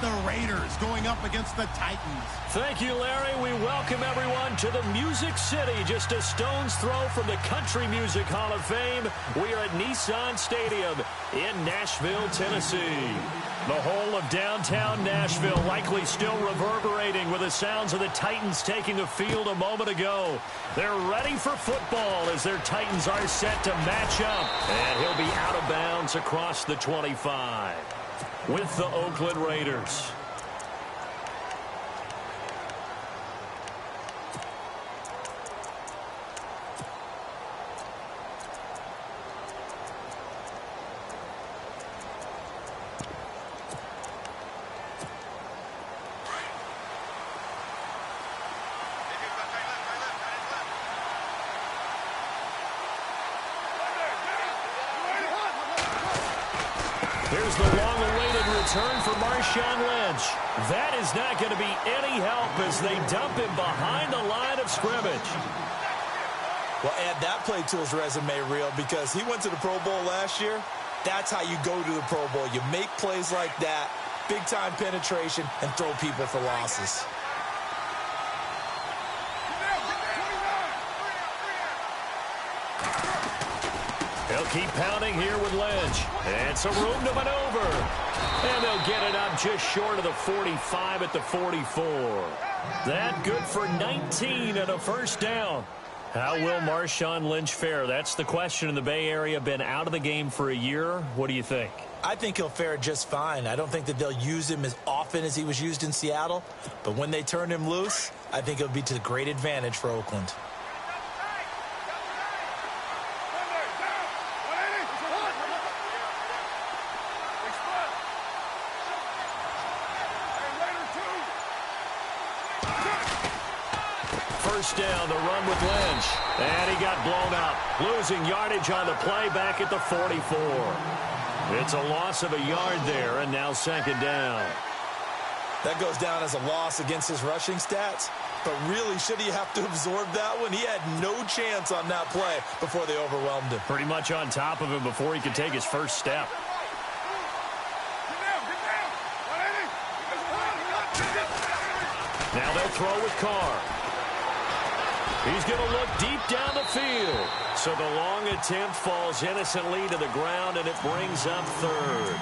the Raiders going up against the Titans. Thank you, Larry. We welcome everyone to the Music City, just a stone's throw from the Country Music Hall of Fame. We are at Nissan Stadium in Nashville, Tennessee. The whole of downtown Nashville likely still reverberating with the sounds of the Titans taking the field a moment ago. They're ready for football as their Titans are set to match up. And he'll be out of bounds across the 25 with the Oakland Raiders. Here's the long-awaited return for Marshawn Lynch. That is not going to be any help as they dump him behind the line of scrimmage. Well, add that play to his resume reel because he went to the Pro Bowl last year. That's how you go to the Pro Bowl. You make plays like that, big-time penetration, and throw people for losses. They'll keep pounding here with Lynch. And some room to maneuver. And they'll get it up just short of the 45 at the 44. That good for 19 and a first down. How will Marshawn Lynch fare? That's the question in the Bay Area. Been out of the game for a year. What do you think? I think he'll fare just fine. I don't think that they'll use him as often as he was used in Seattle. But when they turn him loose, I think it'll be to great advantage for Oakland. First down, the run with Lynch. And he got blown up. Losing yardage on the play back at the 44. It's a loss of a yard there, and now second down. That goes down as a loss against his rushing stats. But really, should he have to absorb that one? He had no chance on that play before they overwhelmed him. Pretty much on top of him before he could take his first step. Now they'll throw with Carr. He's going to look deep down the field. So the long attempt falls innocently to the ground, and it brings up third.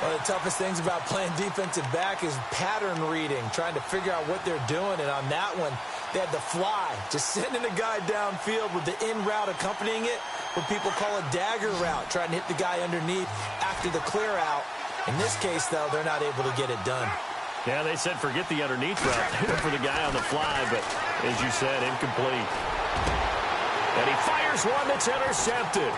One of the toughest things about playing defensive back is pattern reading, trying to figure out what they're doing. And on that one, they had the fly, just sending a guy downfield with the in route accompanying it, what people call a dagger route, trying to hit the guy underneath after the clear out. In this case, though, they're not able to get it done. Yeah, they said forget the underneath route for the guy on the fly, but as you said, incomplete. And he fires one that's intercepted.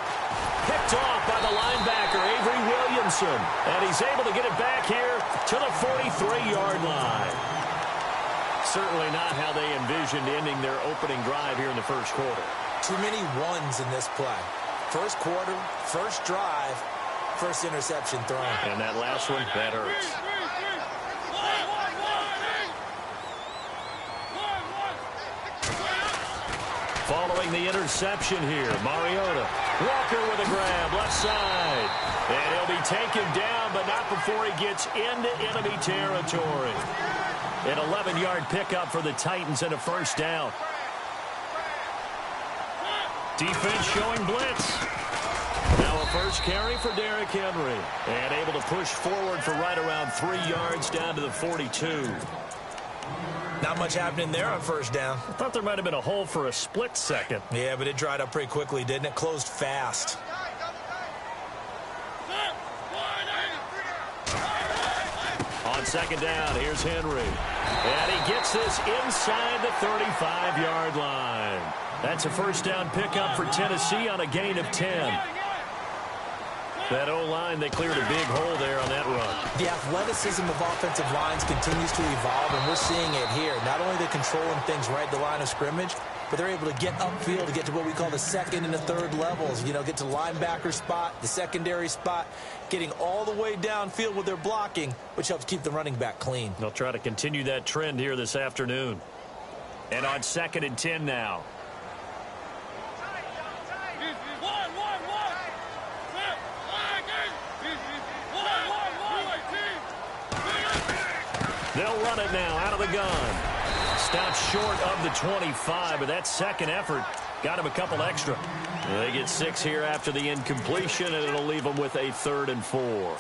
Picked off by the linebacker, Avery Williamson. And he's able to get it back here to the 43-yard line. Certainly not how they envisioned ending their opening drive here in the first quarter. Too many ones in this play. First quarter, first drive, first interception thrown. And that last one, that hurts. Following the interception here, Mariota. Walker with a grab, left side. And he'll be taken down, but not before he gets into enemy territory. An 11-yard pickup for the Titans and a first down. Defense showing blitz. Now a first carry for Derrick Henry. And able to push forward for right around 3 yards down to the 42. Not much happening there on first down. I thought there might have been a hole for a split second. Yeah, but it dried up pretty quickly, didn't it? Closed fast. On second down, here's Henry. And he gets this inside the 35-yard line. That's a first down pickup for Tennessee on a gain of 10. That O-line, they cleared a big hole there on that run. The athleticism of offensive lines continues to evolve, and we're seeing it here. Not only are they controlling things right at the line of scrimmage, but they're able to get upfield to get to what we call the second and the third levels. You know, get to the linebacker spot, the secondary spot, getting all the way downfield with their blocking, which helps keep the running back clean. They'll try to continue that trend here this afternoon. And on second and 10 now. They'll run it now out of the gun. Stopped short of the 25, but that second effort got him a couple extra. They get 6 here after the incompletion, and it'll leave them with a 3rd and 4.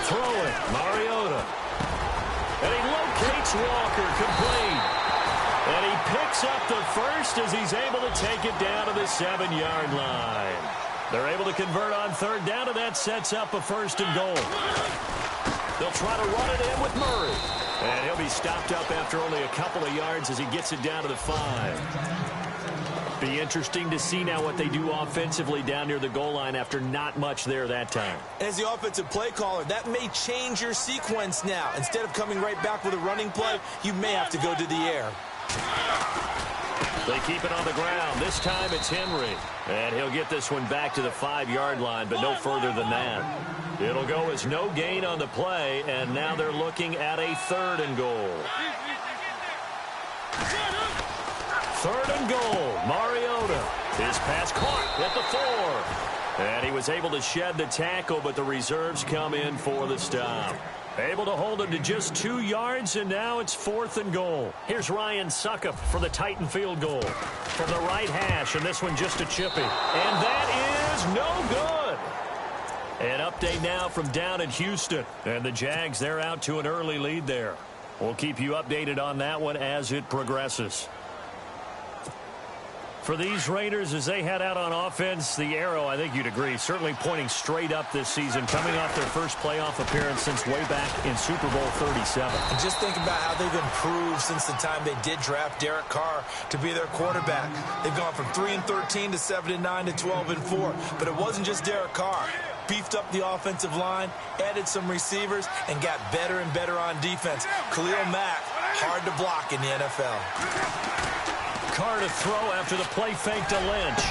Throwing, Mariota. And he locates Walker, complete. And he picks up the first as he's able to take it down to the 7-yard line. They're able to convert on 3rd down, and that sets up a 1st and goal. They'll try to run it in with Murray. And he'll be stopped up after only a couple of yards as he gets it down to the 5. Be interesting to see now what they do offensively down near the goal line after not much there that time. As the offensive play caller, that may change your sequence now. Instead of coming right back with a running play, you may have to go to the air. They keep it on the ground. This time it's Henry. And he'll get this one back to the 5-yard line, but no further than that. It'll go as no gain on the play, and now they're looking at a 3rd and goal. 3rd and goal. Mariota. His pass caught at the 4. And he was able to shed the tackle, but the reserves come in for the stop. Able to hold him to just 2 yards, and now it's 4th and goal. Here's Ryan Suckup for the Titan field goal. From the right hash, and this one just a chippy. And that is no good. An update now from down at Houston. And the Jags, they're out to an early lead there. We'll keep you updated on that one as it progresses. For these Raiders, as they head out on offense, the arrow, I think you'd agree, certainly pointing straight up this season, coming off their first playoff appearance since way back in Super Bowl 37. And just think about how they've improved since the time they did draft Derek Carr to be their quarterback. They've gone from 3-13 to 7-9 to 12-4. But it wasn't just Derek Carr. Beefed up the offensive line, added some receivers, and got better and better on defense. Khalil Mack, hard to block in the NFL. Carr to throw after the play fake to Lynch.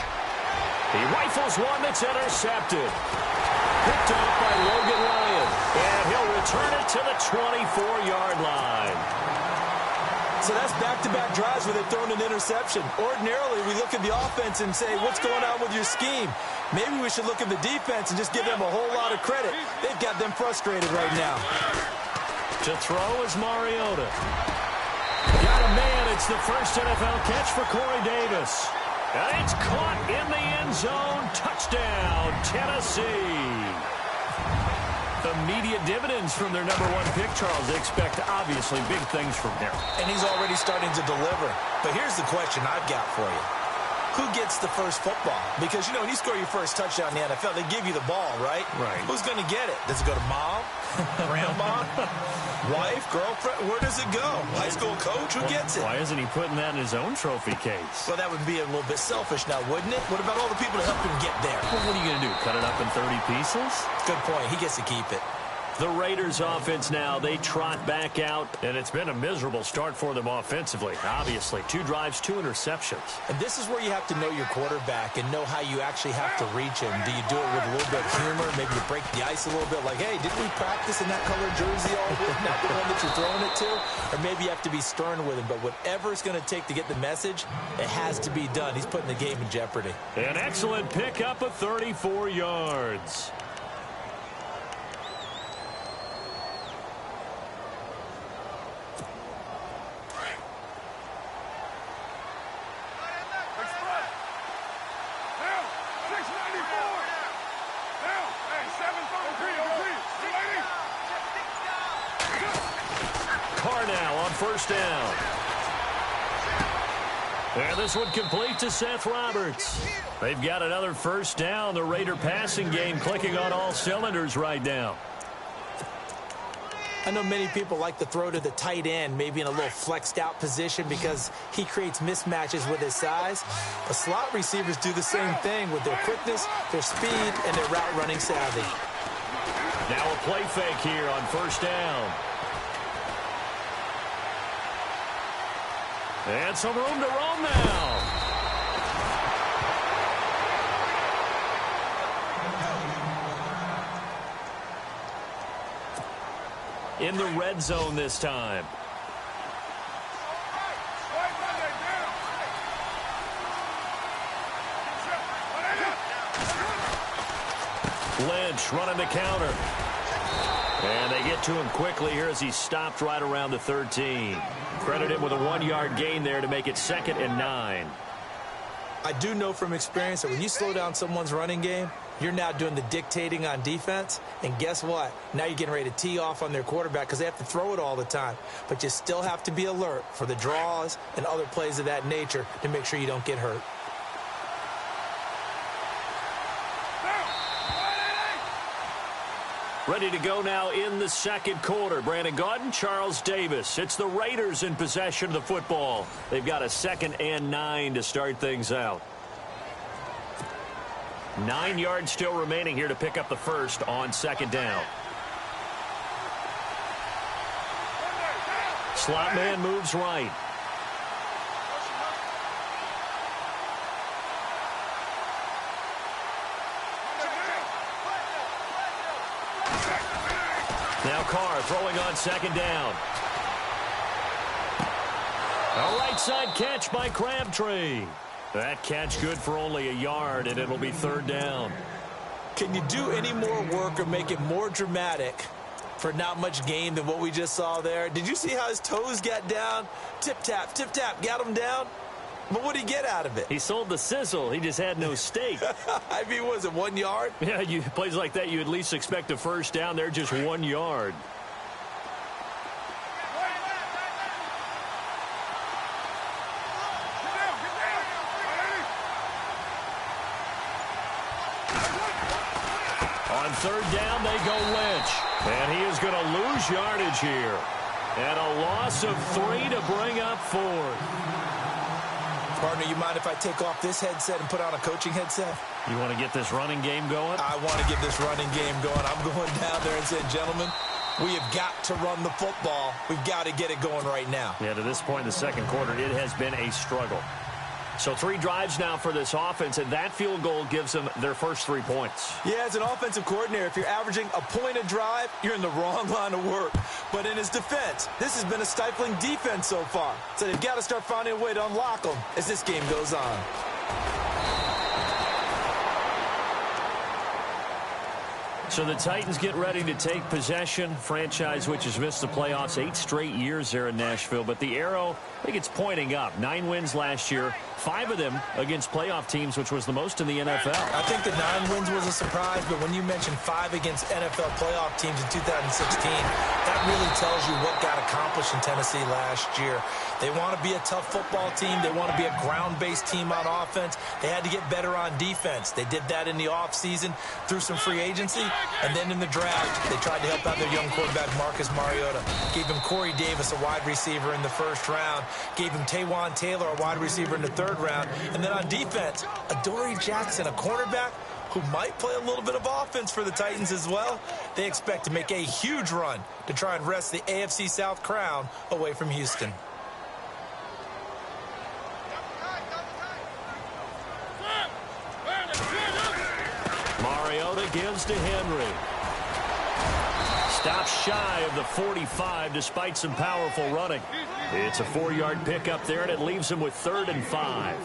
He rifles one that's intercepted. Picked off by Logan Ryan. And he'll return it to the 24-yard line. So that's back-to-back drives where they've thrown an interception. Ordinarily, we look at the offense and say, what's going on with your scheme? Maybe we should look at the defense and just give them a whole lot of credit. They've got them frustrated right now. To throw is Mariota. Got a man. It's the first NFL catch for Corey Davis. And it's caught in the end zone. Touchdown, Tennessee. Immediate dividends from their number 1 pick, Charles. They expect, obviously, big things from him. And he's already starting to deliver. But here's the question I've got for you. Who gets the first football? Because, you know, when you score your first touchdown in the NFL, they give you the ball, right? Right. Who's going to get it? Does it go to mom? Grandma? Wife? Girlfriend? Where does it go? High school coach? Who gets it? Why isn't he putting that in his own trophy case? Well, that would be a little bit selfish now, wouldn't it? What about all the people to help him get there? Well, what are you going to do, cut it up in 30 pieces? Good point. He gets to keep it. The Raiders offense now, they trot back out, and it's been a miserable start for them offensively. Obviously, 2 drives, 2 interceptions. And this is where you have to know your quarterback and know how you actually have to reach him. Do you do it with a little bit of humor? Maybe you break the ice a little bit like, hey, didn't we practice in that colored jersey all week? Not the one that you're throwing it to? Or maybe you have to be stern with him. But whatever it's going to take to get the message, it has to be done. He's putting the game in jeopardy. An excellent pickup of 34 yards. First down. And this one complete to Seth Roberts. They've got another first down. The Raider passing game clicking on all cylinders right now. I know many people like to throw to the tight end, maybe in a little flexed out position because he creates mismatches with his size. But slot receivers do the same thing with their quickness, their speed, and their route running savvy. Now a play fake here on first down. And some room to roam now. in the red zone this time. Lynch running the counter. And they get to him quickly here as he stopped right around the 13. Credit him with a 1-yard gain there to make it 2nd and 9. I do know from experience that when you slow down someone's running game, you're now doing the dictating on defense. And guess what? Now you're getting ready to tee off on their quarterback because they have to throw it all the time. But you still have to be alert for the draws and other plays of that nature to make sure you don't get hurt. Ready to go now in the second quarter. Brandon Gaudin, Charles Davis. It's the Raiders in possession of the football. They've got a 2nd and 9 to start things out. 9 yards still remaining here to pick up the first on 2nd down. Slot man moves right. Now Carr throwing on 2nd down. A right side catch by Crabtree. That catch good for only a yard, and it'll be 3rd down. Can you do any more work or make it more dramatic for not much gain than what we just saw there? Did you see how his toes got down? Tip-tap, got him down. But what did he get out of it? He sold the sizzle. He just had no steak. I mean, was it 1 yard? Yeah, plays like that, you at least expect a first down there, just 1 yard. On 3rd down, they go Lynch. And he is going to lose yardage here. And a loss of 3 to bring up 4th. Partner, you mind if I take off this headset and put on a coaching headset? You want to get this running game going? I want to get this running game going. I'm going down there and saying, gentlemen, we have got to run the football. We've got to get it going right now. Yeah, to this point in the second quarter, it has been a struggle. So 3 drives now for this offense, and that field goal gives them their first 3 points. Yeah, as an offensive coordinator, if you're averaging a point a drive, you're in the wrong line of work. But in his defense, this has been a stifling defense so far. So they've got to start finding a way to unlock them as this game goes on. So the Titans get ready to take possession. Franchise which has missed the playoffs 8 straight years there in Nashville. But the arrow, I think it's pointing up. 9 wins last year, 5 of them against playoff teams, which was the most in the NFL. I think the 9 wins was a surprise, but when you mention 5 against NFL playoff teams in 2016, that really tells you what got accomplished in Tennessee last year. They want to be a tough football team. They want to be a ground-based team on offense. They had to get better on defense. They did that in the offseason through some free agency. And then in the draft, they tried to help out their young quarterback, Marcus Mariota. Gave him Corey Davis, a wide receiver, in the 1st round. Gave him Taywan Taylor, a wide receiver, in the 3rd round. And then on defense, Adoree Jackson, a cornerback who might play a little bit of offense for the Titans as well. They expect to make a huge run to try and wrest the AFC South crown away from Houston. Mariota gives to Henry. Stops shy of the 45 despite some powerful running. It's a 4-yard pickup there, and it leaves him with 3rd and 5.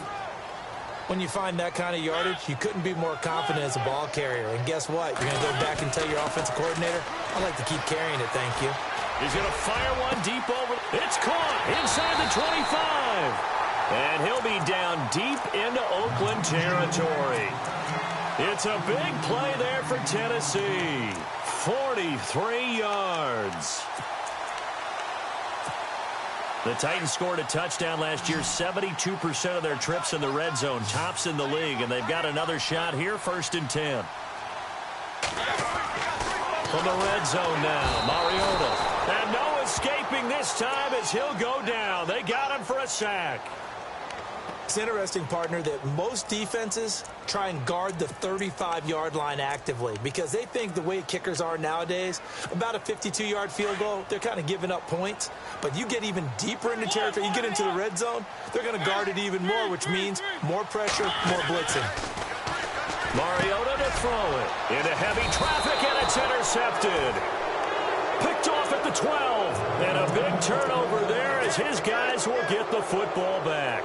When you find that kind of yardage, you couldn't be more confident as a ball carrier. And guess what? You're going to go back and tell your offensive coordinator, I'd like to keep carrying it, thank you. He's going to fire one deep over. It's caught inside the 25. And he'll be down deep into Oakland territory. It's a big play there for Tennessee. 43 yards. The Titans scored a touchdown last year. 72% of their trips in the red zone. Tops in the league. And they've got another shot here. 1st and 10. From the red zone now. Mariota. And no escaping this time as he'll go down. They got him for a sack. It's interesting, partner, that most defenses try and guard the 35-yard line actively because they think the way kickers are nowadays, about a 52-yard field goal, they're kind of giving up points. But you get even deeper into territory, you get into the red zone, they're going to guard it even more, which means more pressure, more blitzing. Mariota to throw it into heavy traffic, and it's intercepted. Picked off at the 12. And a big turnover there as his guys will get the football back.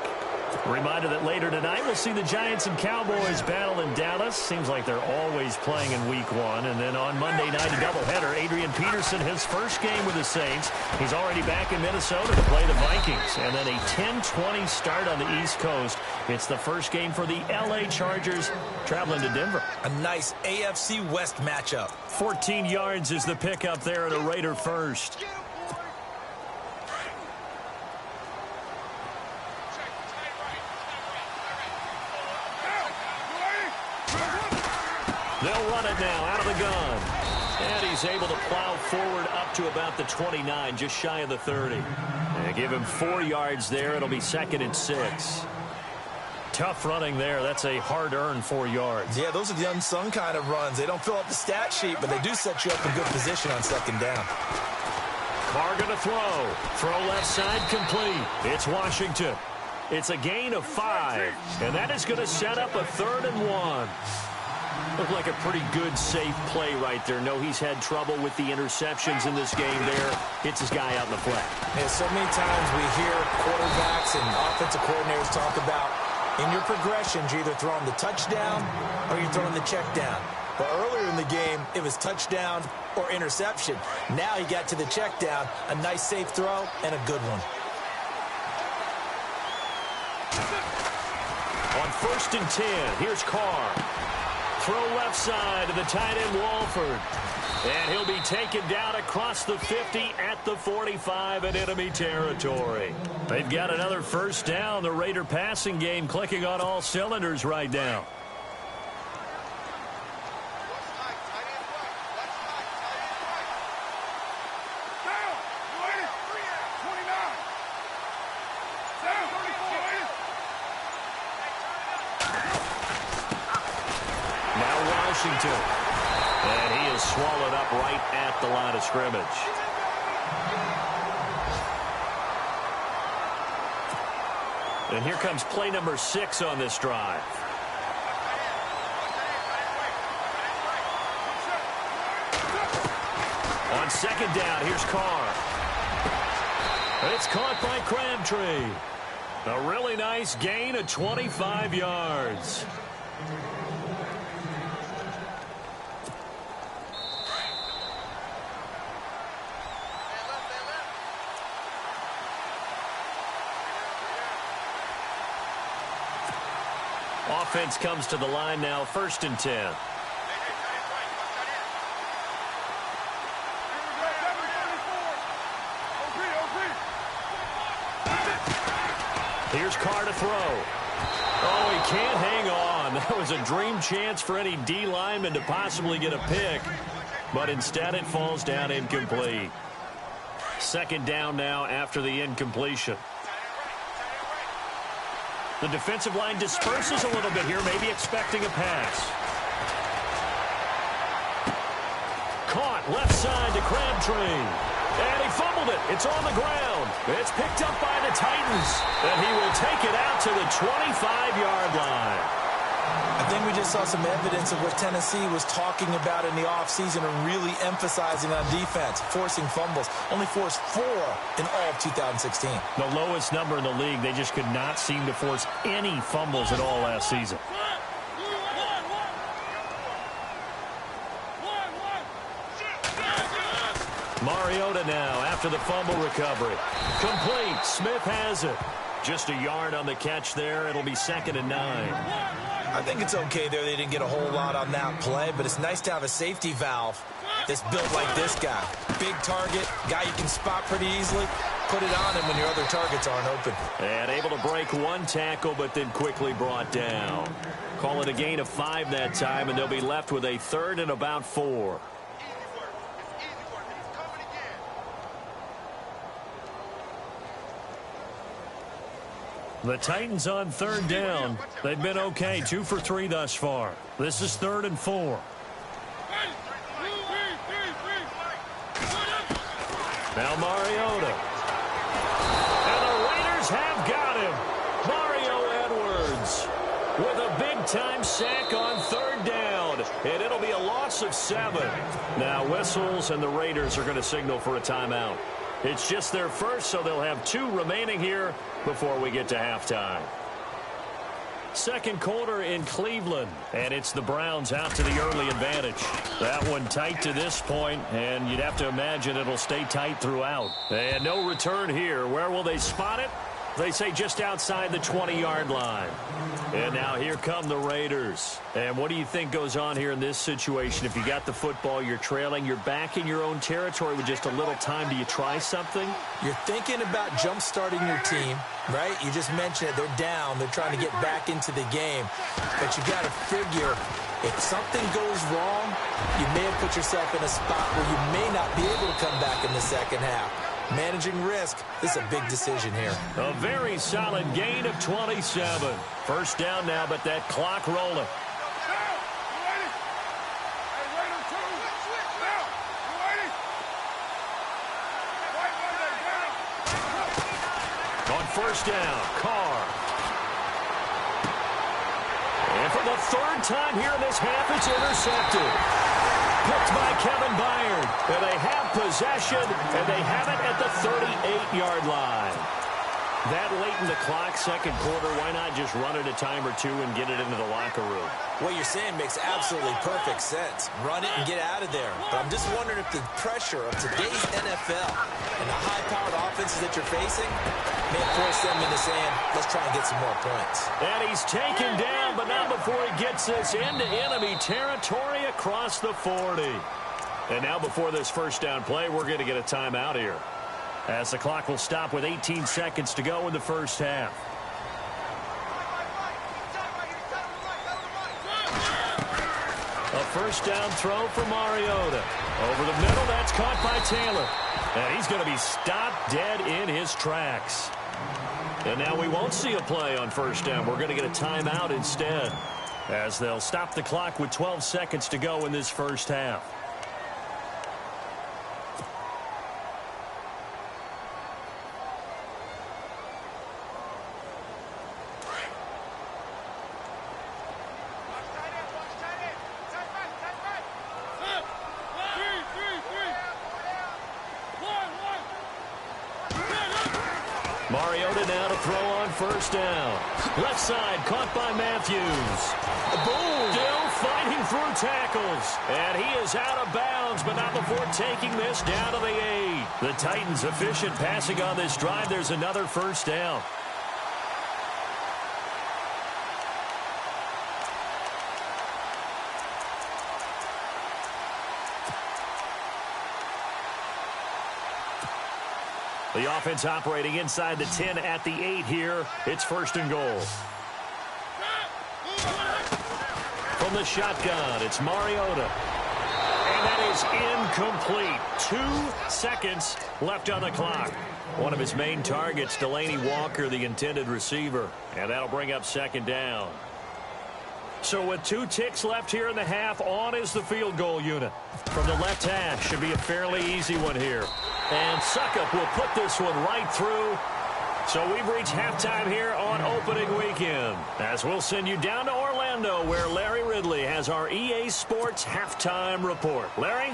Reminder that later tonight we'll see the Giants and Cowboys battle in Dallas. Seems like they're always playing in week 1. And then on Monday night, a doubleheader. Adrian Peterson, his first game with the Saints. He's already back in Minnesota to play the Vikings. And then a 10-20 start on the East Coast. It's the first game for the L.A. Chargers traveling to Denver. A nice AFC West matchup. 14 yards is the pickup there at a Raider first. They'll run it now out of the gun. And he's able to plow forward up to about the 29, just shy of the 30. And give him 4 yards there. It'll be 2nd and 6. Tough running there. That's a hard-earned 4 yards. Yeah, those are the unsung kind of runs. They don't fill up the stat sheet, but they do set you up in good position on 2nd down. Carr going to throw. Throw left side complete. It's Washington. It's a gain of 5. And that is going to set up a 3rd and 1. Looked like a pretty good, safe play right there. No, he's had trouble with the interceptions in this game there. Hits his guy out in the flat. Yeah, so many times we hear quarterbacks and offensive coordinators talk about in your progressions, you're either throwing the touchdown or you're throwing the check down. But earlier in the game, it was touchdown or interception. Now he got to the check down, a nice safe throw, and a good one. On 1st and 10, here's Carr. Throw left side to the tight end, Walford. And he'll be taken down across the 50 at the 45 in enemy territory. They've got another first down. The Raider passing game clicking on all cylinders right now. And he is swallowed up right at the line of scrimmage. And here comes play number 6 on this drive. On 2nd down, here's Carr. It's caught by Crabtree. A really nice gain of 25 yards. Offense comes to the line now, 1st and 10. Here's Carr to throw. Oh, he can't hang on. That was a dream chance for any D lineman to possibly get a pick, but instead it falls down incomplete. 2nd down now after the incompletion. The defensive line disperses a little bit here, maybe expecting a pass. Caught left side to Crabtree. And he fumbled it. It's on the ground. It's picked up by the Titans. And he will take it out to the 25-yard line. I think we just saw some evidence of what Tennessee was talking about in the offseason and really emphasizing on defense, forcing fumbles. Only forced 4 in all of 2016. The lowest number in the league. They just could not seem to force any fumbles at all last season. Mariota now after the fumble recovery. Complete. Smith has it. Just a yard on the catch there. It'll be 2nd and 9. I think it's okay there. They didn't get a whole lot on that play, but it's nice to have a safety valve that's built like this guy. Big target, guy you can spot pretty easily. Put it on him when your other targets aren't open. And able to break one tackle, but then quickly brought down. Call it a gain of 5 that time, and they'll be left with a 3rd and about 4. The Titans on 3rd down. They've been okay, 2 for 3 thus far. This is 3rd and 4. Now Mariota. And the Raiders have got him. Mario Edwards with a big big-time sack on third down, and it'll be a loss of 7. Now, whistles, and the Raiders are going to signal for a timeout. It's just their first, so they'll have 2 remaining here before we get to halftime. Second quarter in Cleveland, and it's the Browns out to the early advantage. That one tight to this point, and you'd have to imagine it'll stay tight throughout. And no return here. Where will they spot it? They say just outside the 20-yard line. And now here come the Raiders. And what do you think goes on here in this situation? If you got the football, you're trailing, you're back in your own territory with just a little time. Do you try something? You're thinking about jump-starting your team, right? You just mentioned it. They're down. They're trying to get back into the game. But you got to figure, if something goes wrong, you may have put yourself in a spot where you may not be able to come back in the second half. Managing risk, this is a big decision here. A very solid gain of 27. First down now, but that clock rolling. On first down, Carr. And for the third time here in this half, it's intercepted. Picked by Kevin Byard. And they have possession, and they have it at the 38-yard line. That late in the clock, second quarter, why not just run it a time or 2 and get it into the locker room? What you're saying makes absolutely perfect sense. Run it and get out of there. But I'm just wondering if the pressure of today's NFL and the high-powered offenses that you're facing may force them into saying, let's try and get some more points. And he's taken down, but not before he gets this into enemy territory across the 40. And now before this first down play, we're going to get a timeout here, as the clock will stop with 18 seconds to go in the first half. A first down throw for Mariota. Over the middle, that's caught by Taylor. And he's going to be stopped dead in his tracks. And now we won't see a play on first down. We're going to get a timeout instead, as they'll stop the clock with 12 seconds to go in this first half. Mariota now to throw on first down. Left side caught by Matthews. Boom! Still fighting through tackles. And he is out of bounds, but not before taking this down to the 8. The Titans efficient passing on this drive. There's another first down. The offense operating inside the 10 at the 8 here. It's first and goal. From the shotgun, it's Mariota. And that is incomplete. 2 seconds left on the clock. One of his main targets, Delaney Walker, the intended receiver. And that'll bring up second down. So with 2 ticks left here in the half, on is the field goal unit. From the left hash, should be a fairly easy one here. And Suckup will put this one right through. So we've reached halftime here on opening weekend, as we'll send you down to Orlando, where Larry Ridley has our EA Sports halftime report. Larry?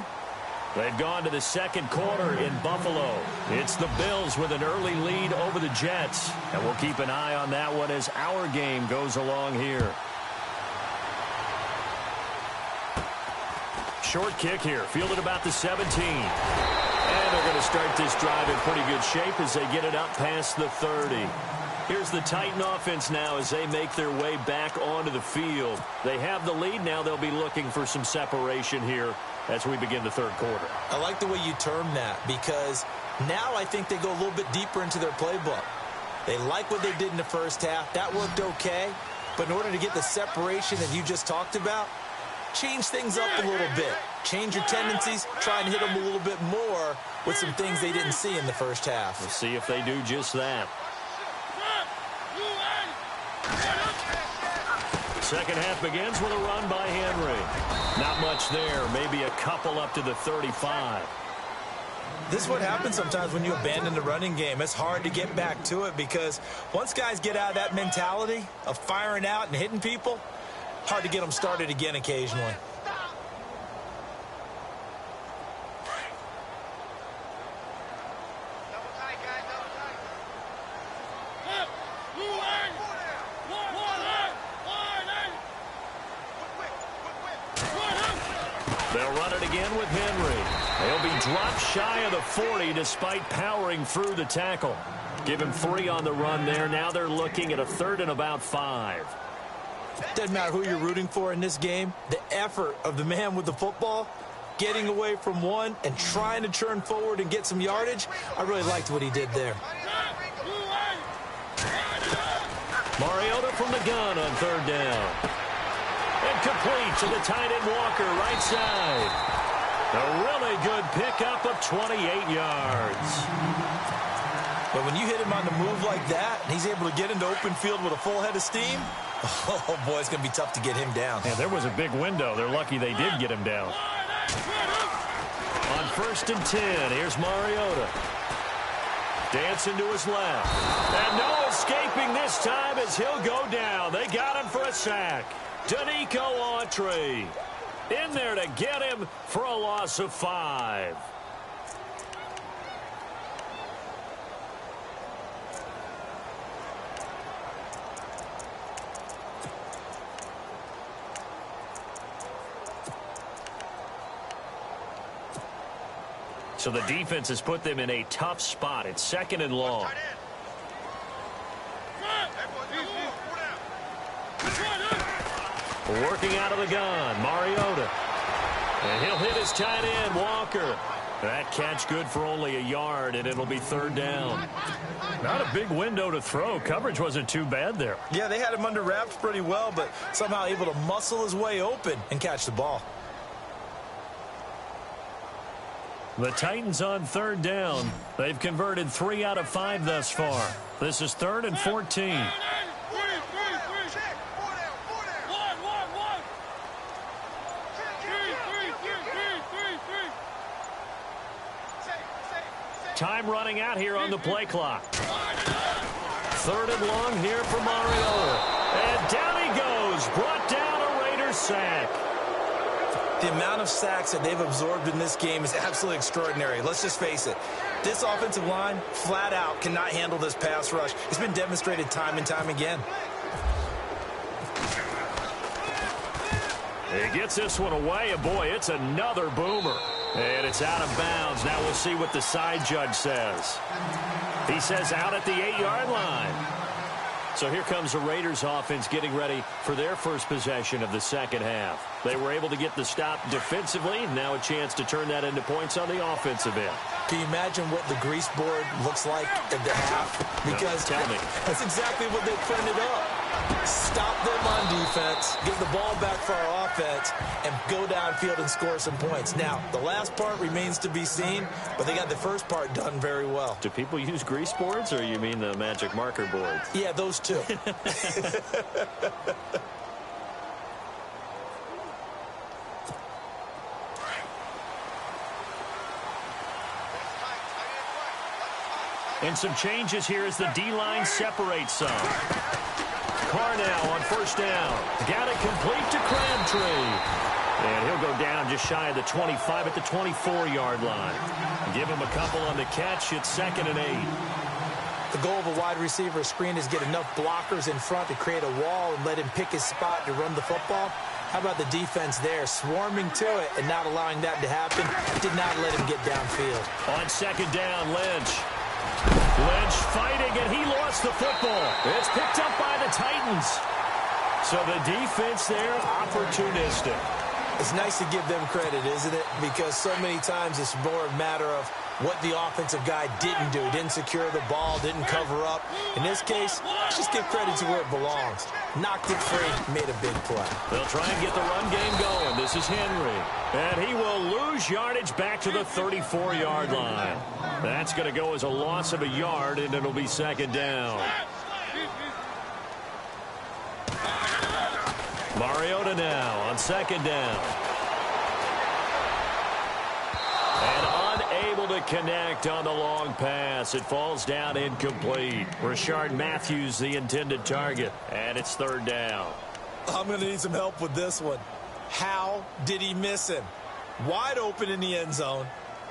They've gone to the second quarter in Buffalo. It's the Bills with an early lead over the Jets. And we'll keep an eye on that one as our game goes along here. Short kick here, fielded about the 17. And they're going to start this drive in pretty good shape as they get it up past the 30. Here's the Titan offense now as they make their way back onto the field. They have the lead now. They'll be looking for some separation here as we begin the third quarter. I like the way you term that, because now I think they go a little bit deeper into their playbook. They like what they did in the first half. That worked okay. But in order to get the separation that you just talked about, change things up a little bit. Change your tendencies. Try and hit them a little bit more with some things they didn't see in the first half. We'll see if they do just that. Second half begins with a run by Henry. Not much there. Maybe a couple up to the 35. This is what happens sometimes when you abandon the running game. It's hard to get back to it because once guys get out of that mentality of firing out and hitting people, hard to get them started again occasionally. They'll run it again with Henry. He'll be dropped shy of the 40 despite powering through the tackle. Give him 3 on the run there. Now they're looking at a 3rd and about 5. Doesn't matter who you're rooting for in this game. The effort of the man with the football, getting away from one and trying to turn forward and get some yardage, I really liked what he did there. Mariota from the gun on 3rd down. And complete to the tight end Walker, right side. A really good pickup of 28 yards. But when you hit him on the move like that, and he's able to get into open field with a full head of steam, oh, boy, it's going to be tough to get him down. Yeah, there was a big window. They're lucky they did get him down. On 1st and 10, here's Mariota. Dancing to his left. And no escaping this time as he'll go down. They got him for a sack. Danico Autry in there to get him for a loss of 5. So the defense has put them in a tough spot. It's 2nd and long. Working out of the gun, Mariota. And he'll hit his tight end, Walker. That catch good for only a yard, and it'll be 3rd down. Not a big window to throw. Coverage wasn't too bad there. Yeah, they had him under wraps pretty well, but somehow able to muscle his way open and catch the ball. The Titans on 3rd down. They've converted 3 out of 5 thus far. This is 3rd and 14. Time running out here on the play clock. 3rd and long here for Mariota. And down he goes. Brought down a Raiders sack. The amount of sacks that they've absorbed in this game is absolutely extraordinary. Let's just face it. This offensive line, flat out, cannot handle this pass rush. It's been demonstrated time and time again. He gets this one away, and boy, it's another boomer. And it's out of bounds. Now we'll see what the side judge says. He says out at the 8-yard line. So here comes the Raiders offense getting ready for their first possession of the second half. They were able to get the stop defensively. Now a chance to turn that into points on the offensive end. Can you imagine what the grease board looks like at the half? Because no, tell me. That's exactly what they printed up. Stop them on defense, get the ball back for our offense, and go downfield and score some points. Now, the last part remains to be seen, but they got the first part done very well. Do people use grease boards, or you mean the magic marker boards? Yeah, those two. And some changes here as the D-line separates some. Carr now on 1st down. Got it complete to Crabtree. And he'll go down just shy of the 25 at the 24-yard line. Give him a couple on the catch. It's 2nd and 8. The goal of a wide receiver screen is get enough blockers in front to create a wall and let him pick his spot to run the football. How about the defense there, swarming to it and not allowing that to happen? Did not let him get downfield. On 2nd down, Lynch fighting, and he lost the football. It's picked up by the Titans. So the defense there, opportunistic. It's nice to give them credit, isn't it? Because so many times it's more a matter of what the offensive guy didn't do. Didn't secure the ball, didn't cover up. In this case, let's just give credit to where it belongs. Knocked it free, made a big play. They'll try and get the run game going. This is Henry. And he will lose yardage back to the 34-yard line. That's going to go as a loss of a yard, and it'll be 2nd down. Mariota now on 2nd down. And unable to connect on the long pass. It falls down incomplete. Rashard Matthews, the intended target. And it's 3rd down. I'm going to need some help with this one. How did he miss him? Wide open in the end zone.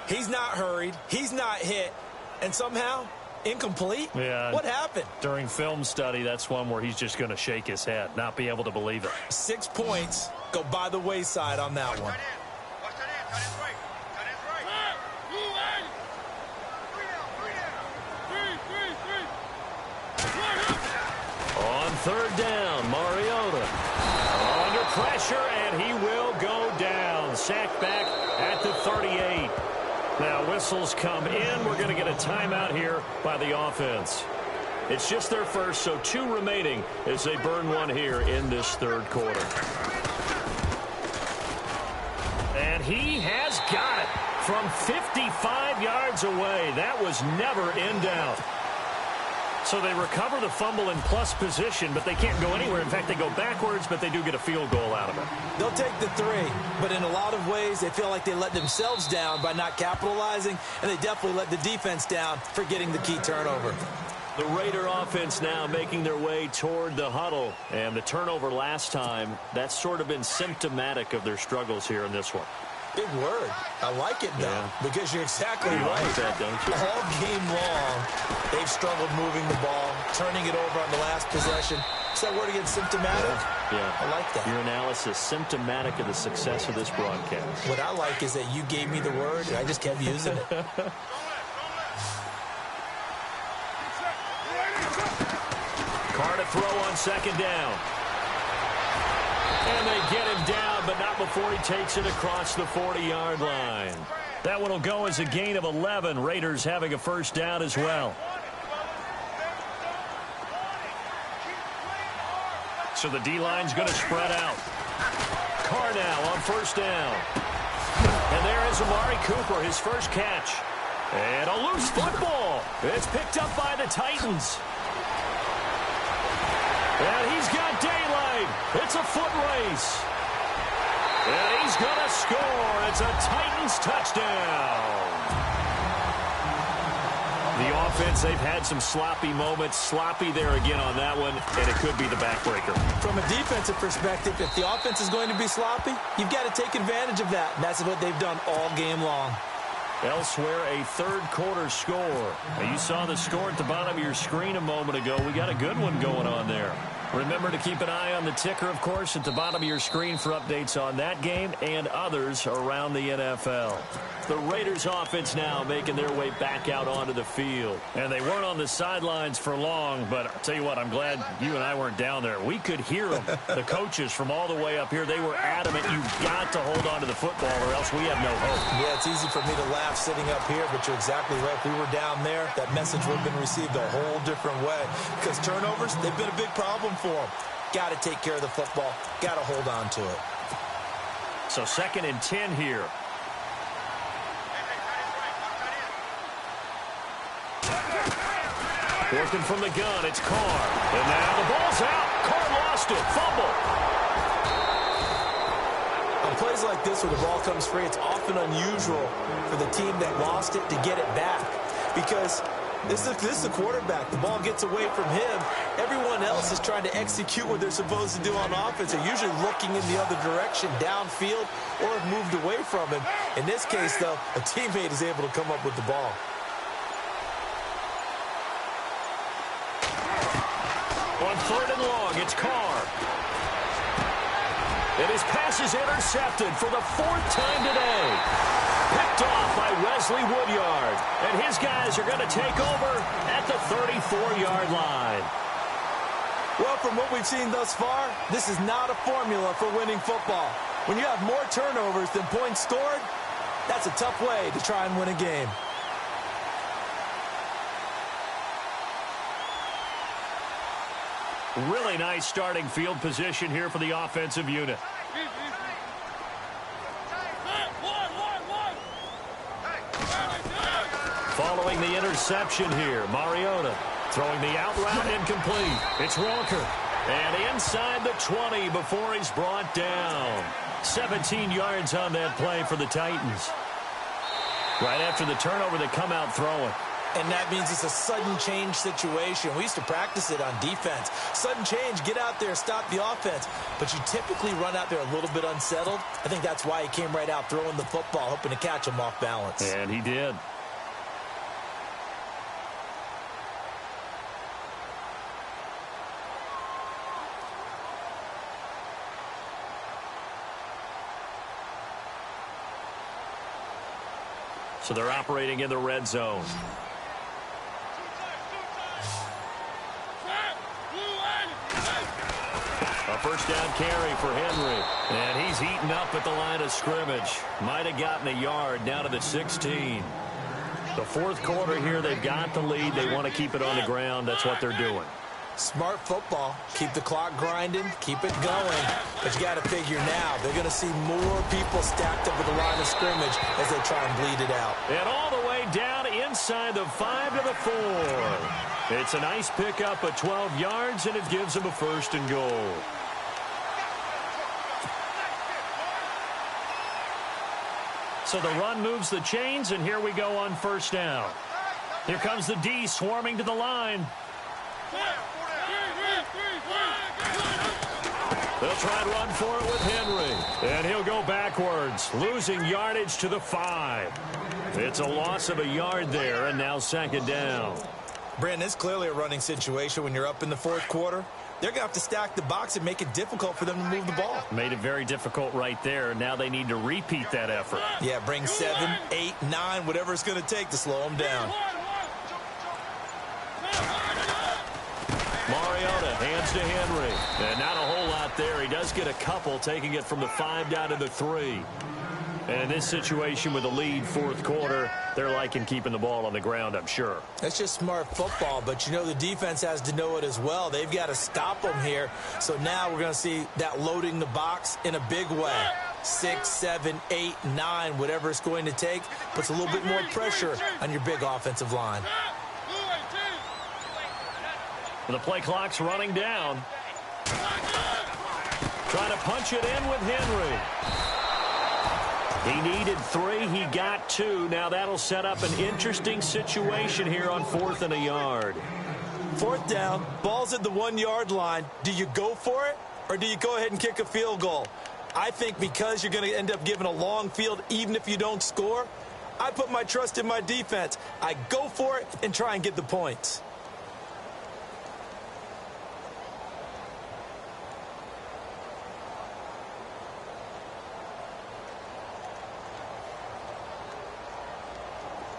He's not hurried. He's not hit. And somehow, incomplete? Yeah. What happened? During film study, that's one where he's just going to shake his head, not be able to believe it. 6 points go by the wayside on that one. On third down, Mariota under pressure, and he will go down. Sacked back at the 38. Now whistles come in. We're going to get a timeout here by the offense. It's just their first, so 2 remaining as they burn one here in this third quarter. And he has got it from 55 yards away. That was never in doubt. So they recover the fumble in plus position, but they can't go anywhere. In fact, they go backwards, but they do get a field goal out of it. They'll take the 3, but in a lot of ways, they feel like they let themselves down by not capitalizing, and they definitely let the defense down for getting the key turnover. The Raider offense now making their way toward the huddle, and the turnover last time, that's sort of been symptomatic of their struggles here in this one. Big word. I like it, though, because you're exactly right. Like that, don't you? All game long, they've struggled moving the ball, turning it over on the last possession. Is that word again, symptomatic? Yeah. I like that. Your analysis, symptomatic of the success of this broadcast. What I like is that you gave me the word, and I just kept using it. Carr to throw on second down. And they get him down, but not before he takes it across the 40-yard line. That one will go as a gain of 11. Raiders having a first down as well. So the D-line's going to spread out. Carr now on first down. And there is Amari Cooper, his first catch. And a loose football. It's picked up by the Titans. And he's got daylight. It's a foot race. And he's going to score. It's a Titans touchdown. The offense, they've had some sloppy moments. Sloppy there again on that one, and it could be the backbreaker. From a defensive perspective, if the offense is going to be sloppy, you've got to take advantage of that. And that's what they've done all game long. Elsewhere, a third quarter score. Now, you saw the score at the bottom of your screen a moment ago. We got a good one going on there. Remember to keep an eye on the ticker, of course, at the bottom of your screen for updates on that game and others around the NFL. The Raiders offense now making their way back out onto the field. And they weren't on the sidelines for long, but I'll tell you what, I'm glad you and I weren't down there. We could hear them, the coaches from all the way up here. They were adamant, you've got to hold on to the football or else we have no hope. Yeah, it's easy for me to laugh sitting up here, but you're exactly right. If we were down there, that message would have been received a whole different way. Because turnovers, they've been a big problem for them. Got to take care of the football. Got to hold on to it. So 2nd and 10 here. Working from the gun, it's Carr. And now the ball's out. Carr lost it. Fumble. On plays like this where the ball comes free, it's often unusual for the team that lost it to get it back. Because this is the quarterback. The ball gets away from him. Everyone else is trying to execute what they're supposed to do on offense. They're usually looking in the other direction, downfield, or have moved away from him. In this case, though, a teammate is able to come up with the ball. On 3rd and long, it's Carr. And his pass is intercepted for the 4th time today. Picked off by Wesley Woodyard. And his guys are going to take over at the 34-yard line. Well, from what we've seen thus far, this is not a formula for winning football. When you have more turnovers than points scored, that's a tough way to try and win a game. Really nice starting field position here for the offensive unit. Following the interception here, Mariota throwing the out route incomplete. It's Walker. And inside the 20 before he's brought down. 17 yards on that play for the Titans. Right after the turnover, they come out throwing. And that means it's a sudden change situation. We used to practice it on defense. Sudden change, get out there, stop the offense. But you typically run out there a little bit unsettled. I think that's why he came right out throwing the football, hoping to catch him off balance. And he did. So they're operating in the red zone. A first down carry for Henry. And he's eaten up at the line of scrimmage. Might have gotten a yard down to the 16. The fourth quarter here, they've got the lead. They want to keep it on the ground. That's what they're doing. Smart football. Keep the clock grinding. Keep it going. But you got to figure now, they're going to see more people stacked up at the line of scrimmage as they try and bleed it out. And all the way down inside the 5 to the 4. It's a nice pickup of 12 yards, and it gives them a first and goal. So the run moves the chains, and here we go on first down. Here comes the D swarming to the line. They'll try and run for it with Henry. And he'll go backwards, losing yardage to the 5. It's a loss of a yard there, and now second down. Brandon, it's clearly a running situation when you're up in the fourth quarter. They're going to have to stack the box and make it difficult for them to move the ball. Made it very difficult right there. Now they need to repeat that effort. Yeah, bring 7, 8, 9, whatever it's going to take to slow them down. Mariota hands to Henry. And not a whole lot there. He does get a couple, taking it from the 5 down to the 3. And in this situation with the lead fourth quarter, they're liking keeping the ball on the ground, I'm sure. That's just smart football, but you know the defense has to know it as well. They've got to stop them here. So now we're going to see that loading the box in a big way. 6, 7, 8, 9, whatever it's going to take, puts a little bit more pressure on your big offensive line. The play clock's running down. Trying to punch it in with Henry. He needed 3. He got 2. Now that'll set up an interesting situation here on 4th and a yard. 4th down, ball's at the 1-yard line. Do you go for it, or do you go ahead and kick a field goal? I think because you're going to end up giving a long field even if you don't score, I put my trust in my defense. I go for it and try and get the points.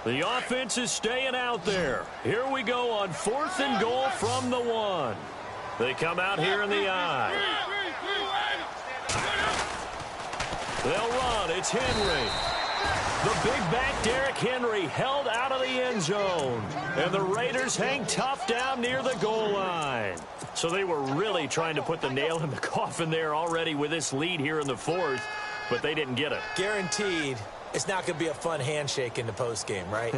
The offense is staying out there. Here we go on 4th and goal from the 1. They come out here in the I. They'll run. It's Henry. The big back Derrick Henry held out of the end zone. And the Raiders hang tough down near the goal line. So they were really trying to put the nail in the coffin there already with this lead here in the 4th, but they didn't get it. Guaranteed. It's not going to be a fun handshake in the postgame, right?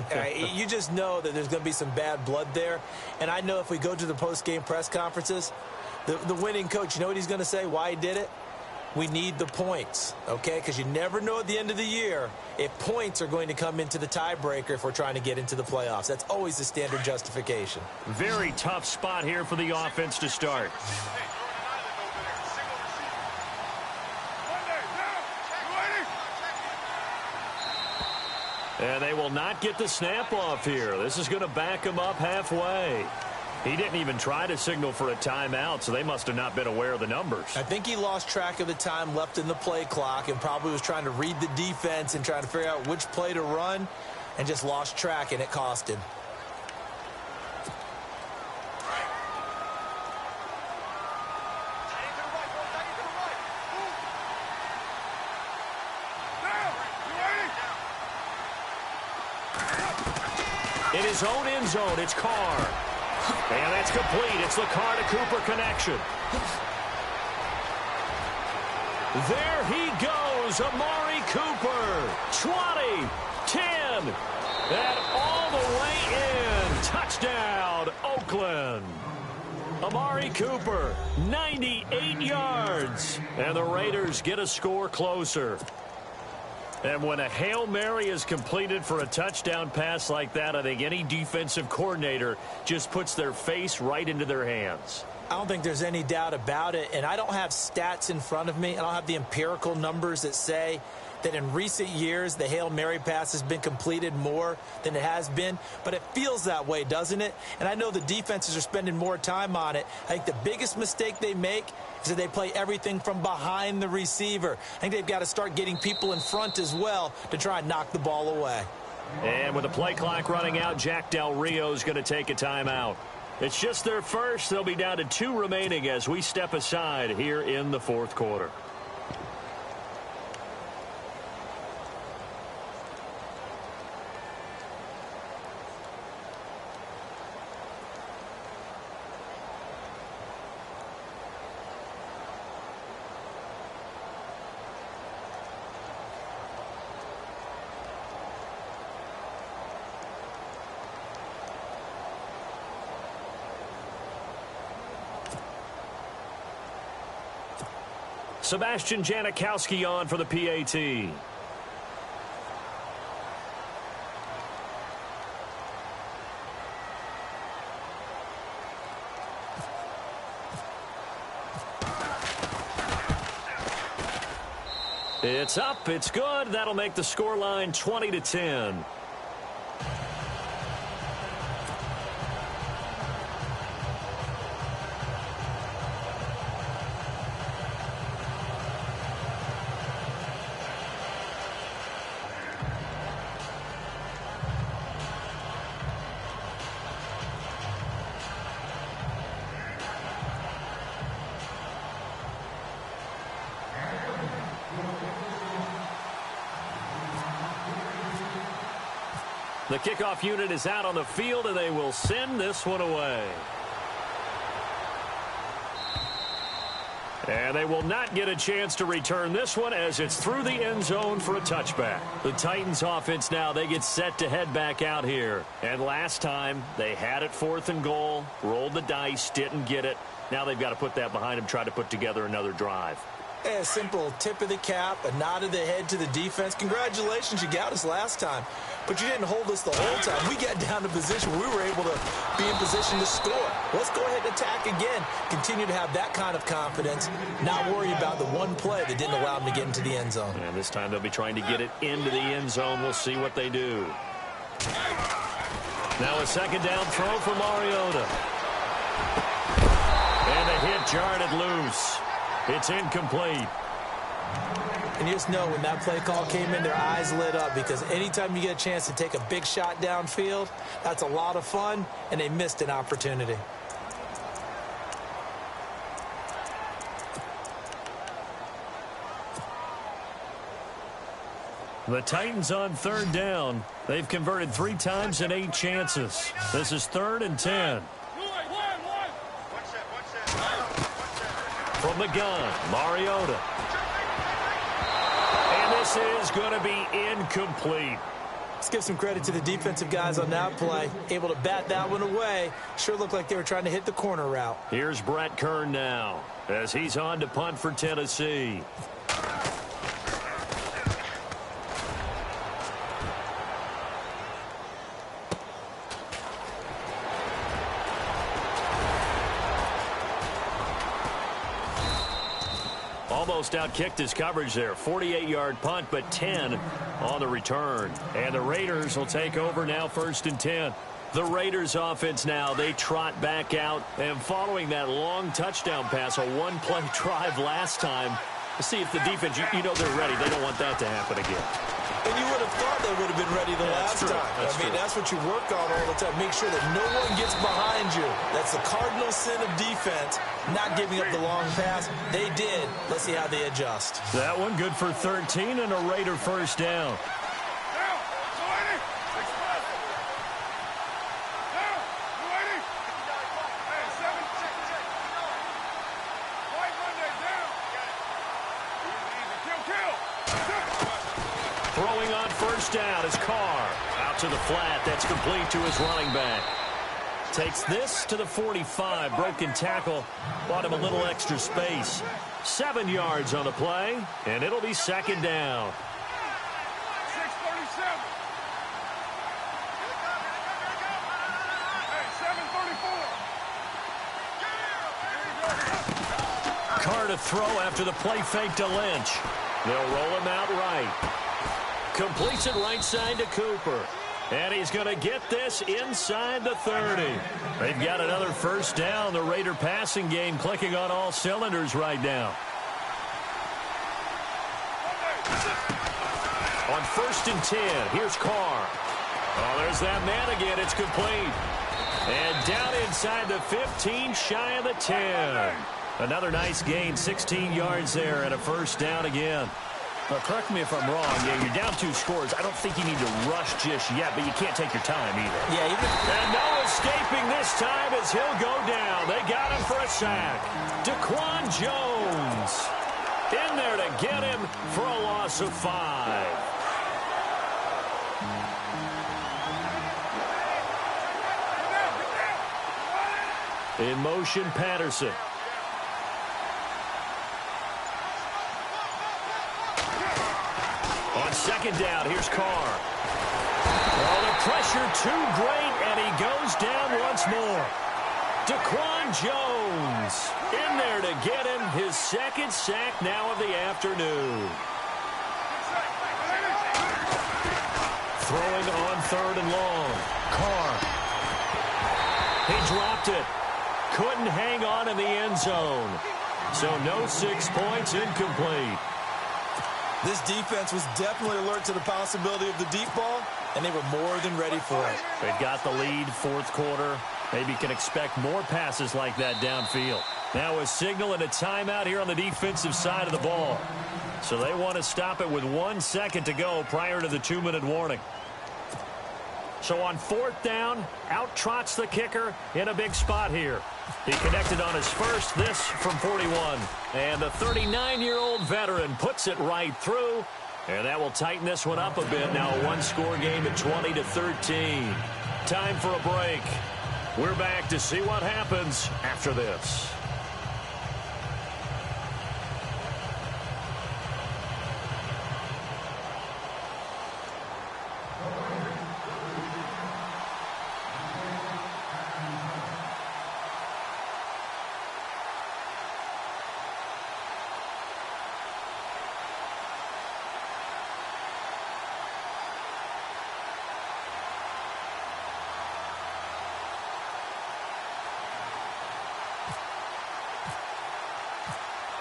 You just know that there's going to be some bad blood there. And I know if we go to the postgame press conferences, the winning coach, you know what he's going to say, why he did it? We need the points, okay? Because you never know at the end of the year if points are going to come into the tiebreaker if we're trying to get into the playoffs. That's always the standard justification. Very tough spot here for the offense to start. And they will not get the snap off here. This is going to back him up halfway. He didn't even try to signal for a timeout, so they must have not been aware of the numbers. I think he lost track of the time left in the play clock and probably was trying to read the defense and trying to figure out which play to run and just lost track, and it cost him. In his own end zone, it's Carr. And that's complete. It's the Carr to Cooper connection. There he goes, Amari Cooper. 20, 10, and all the way in. Touchdown, Oakland. Amari Cooper, 98 yards. And the Raiders get a score closer. And when a Hail Mary is completed for a touchdown pass like that, I think any defensive coordinator just puts their face right into their hands. I don't think there's any doubt about it, and I don't have stats in front of me. I don't have the empirical numbers that say that in recent years the Hail Mary pass has been completed more than it has been, but it feels that way, doesn't it? And I know the defenses are spending more time on it. I think the biggest mistake they make is that they play everything from behind the receiver. I think they've got to start getting people in front as well to try and knock the ball away. And with the play clock running out, Jack Del Rio is going to take a timeout. It's just their first. They'll be down to 2 remaining as we step aside here in the fourth quarter. Sebastian Janikowski on for the PAT. It's up. It's good. That'll make the scoreline 20-10. The kickoff unit is out on the field, and they will send this one away. And they will not get a chance to return this one as it's through the end zone for a touchback. The Titans offense now, they get set to head back out here. And last time, they had it 4th and goal, rolled the dice, didn't get it. Now they've got to put that behind them, try to put together another drive. A simple tip of the cap, a nod of the head to the defense. Congratulations, you got us last time. But you didn't hold us the whole time. We got down to a position where we were able to be in position to score. Let's go ahead and attack again. Continue to have that kind of confidence. Not worry about the one play that didn't allow them to get into the end zone. And this time they'll be trying to get it into the end zone. We'll see what they do. Now a second down throw for Mariota. And the hit jarred it loose. It's incomplete. And you just know when that play call came in, their eyes lit up, because anytime you get a chance to take a big shot downfield, that's a lot of fun, and they missed an opportunity. The Titans on 3rd down. They've converted 3 times in 8 chances. This is 3rd and 10. From the gun, Mariota. And this is going to be incomplete. Let's give some credit to the defensive guys on that play. Able to bat that one away. Sure looked like they were trying to hit the corner route. Here's Brett Kern now as he's on to punt for Tennessee. Almost outkicked his coverage there. 48-yard punt, but 10 on the return. And the Raiders will take over now, 1st and 10. The Raiders offense now, they trot back out. And following that long touchdown pass, a one-play drive last time, to see if the defense, you know they're ready. They don't want that to happen again. And you would have thought they would have been ready the last time. That's what you work on all the time. Make sure that no one gets behind you. That's the cardinal sin of defense, not giving up the long pass. They did. Let's see how they adjust. That one good for 13 and a Raider 1st down. Throwing on 1st down is Carr. Out to the flat. That's complete to his running back. Takes this to the 45. Broken tackle. Bought him a little extra space. 7 yards on the play, and it'll be 2nd down. Carr to throw after the play fake to Lynch. They'll roll him out right. Completes it right side to Cooper. And he's going to get this inside the 30. They've got another first down. The Raider passing game clicking on all cylinders right now. On 1st and 10, here's Carr. Oh, there's that man again. It's complete. And down inside the 15, shy of the 10. Another nice gain, 16 yards there, and a first down again. Well, correct me if I'm wrong. Yeah, you're down 2 scores. I don't think you need to rush just yet, but you can't take your time either. Yeah, and no escaping this time as he'll go down. They got him for a sack. Daquan Jones in there to get him for a loss of 5. In motion, Patterson. On 2nd down, here's Carr. Oh, the pressure too great, and he goes down once more. Daquan Jones in there to get him his 2nd sack now of the afternoon. Throwing on 3rd and long. Carr. He dropped it. Couldn't hang on in the end zone. So no 6 points, incomplete. This defense was definitely alert to the possibility of the deep ball, and they were more than ready for it. They've got the lead, 4th quarter. Maybe can expect more passes like that downfield. Now a signal and a timeout here on the defensive side of the ball. So they want to stop it with 1 second to go prior to the 2-minute warning. So on 4th down, out trots the kicker in a big spot here. He connected on his first, this from 41. And the 39-year-old veteran puts it right through. And that will tighten this one up a bit. Now a 1-score game at 20-13. Time for a break. We're back to see what happens after this.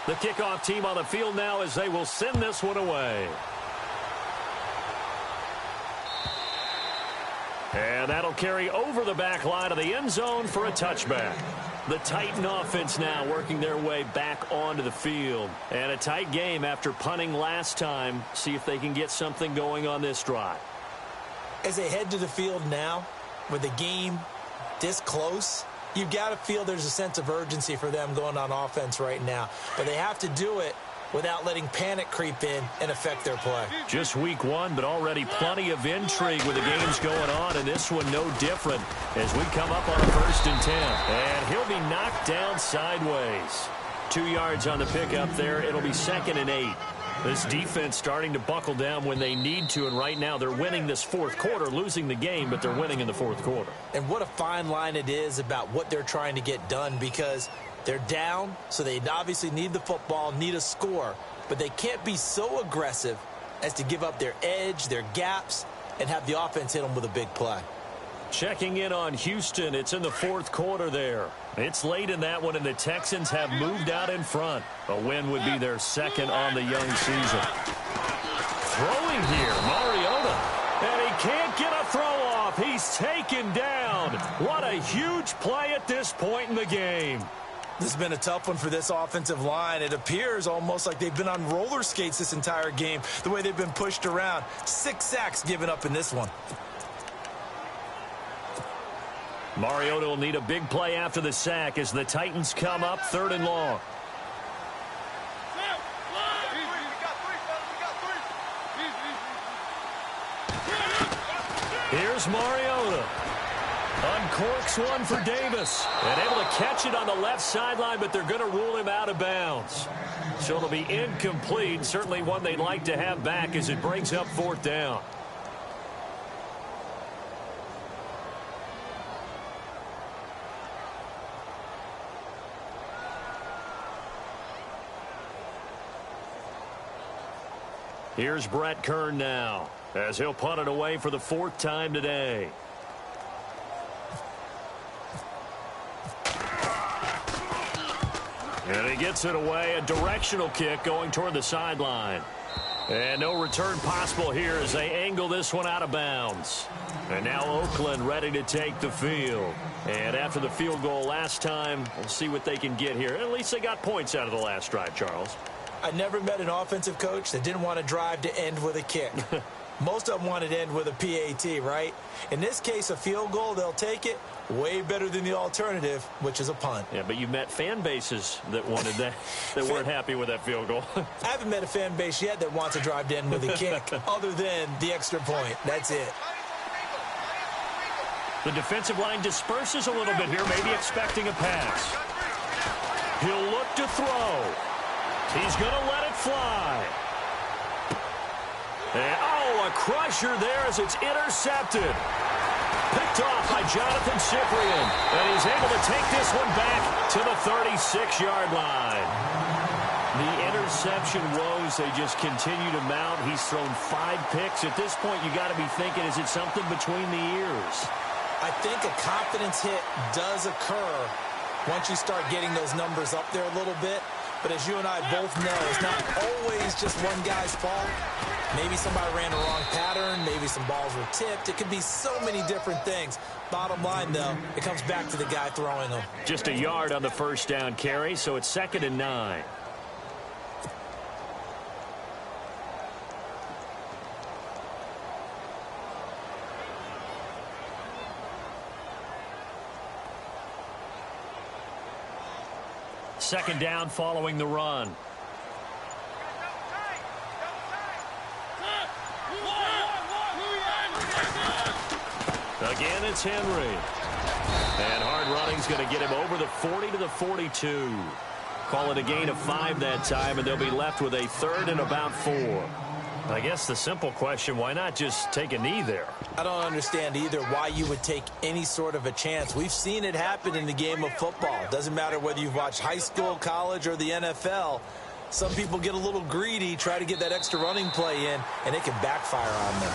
The kickoff team on the field now as they will send this one away. And that'll carry over the back line of the end zone for a touchback. The Titan offense now working their way back onto the field. And a tight game after punting last time. See if they can get something going on this drive. As they head to the field now, with the game this close, you've got to feel there's a sense of urgency for them going on offense right now. But they have to do it without letting panic creep in and affect their play. Just week 1, but already plenty of intrigue with the games going on, and this one no different as we come up on a 1st and 10. And he'll be knocked down sideways. 2 yards on the pickup there. It'll be 2nd and 8. This defense starting to buckle down when they need to, and right now they're winning this 4th quarter, losing the game, but they're winning in the 4th quarter. And what a fine line it is about what they're trying to get done, because they're down, so they obviously need the football, need a score, but they can't be so aggressive as to give up their edge, their gaps, and have the offense hit them with a big play. Checking in on Houston. It's in the 4th quarter there. It's late in that one, and the Texans have moved out in front. A win would be their 2nd on the young season. Throwing here, Mariota. And he can't get a throw off. He's taken down. What a huge play at this point in the game. This has been a tough one for this offensive line. It appears almost like they've been on roller skates this entire game, the way they've been pushed around. 6 sacks given up in this one. Mariota will need a big play after the sack as the Titans come up 3rd and long. Here's Mariota. Uncorks one for Davis. And able to catch it on the left sideline, but they're going to rule him out of bounds. So it'll be incomplete. Certainly one they'd like to have back as it brings up 4th down. Here's Brett Kern now, as he'll punt it away for the 4th time today. And he gets it away, a directional kick going toward the sideline. And no return possible here as they angle this one out of bounds. And now Oakland ready to take the field. And after the field goal last time, we'll see what they can get here. At least they got points out of the last drive, Charles. I never met an offensive coach that didn't want to drive to end with a kick. Most of them wanted to end with a PAT, right? In this case, a field goal, they'll take it. Way better than the alternative, which is a punt. Yeah, but you've met fan bases that wanted that, that weren't happy with that field goal. I haven't met a fan base yet that wants to drive to end with a kick, other than the extra point. That's it. The defensive line disperses a little bit here, maybe expecting a pass. He'll look to throw. He's going to let it fly. And, a crusher there as it's intercepted. Picked off by Jonathan Cyprien. And he's able to take this one back to the 36-yard line. The interception woes, they just continue to mount. He's thrown 5 picks. At this point, you got to be thinking, is it something between the ears? I think a confidence hit does occur once you start getting those numbers up there a little bit. But as you and I both know, it's not always just one guy's fault. Maybe somebody ran the wrong pattern. Maybe some balls were tipped. It could be so many different things. Bottom line, though, it comes back to the guy throwing them. Just a yard on the first down carry, so it's 2nd and 9. Second down following the run. Again, it's Henry. And hard running's going to get him over the 40 to the 42. Call it a gain of 5 that time, and they'll be left with a 3rd and about 4. I guess the simple question, why not just take a knee there? I don't understand either why you would take any sort of a chance. We've seen it happen in the game of football. Doesn't matter whether you've watched high school, college, or the NFL. Some people get a little greedy, try to get that extra running play in, and it can backfire on them.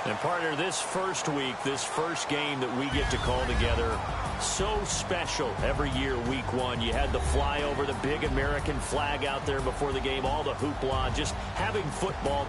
And partner, this first week, this first game that we get to call together, so special every year, week 1. You had the flyover, the big American flag out there before the game, all the hoopla, just having football.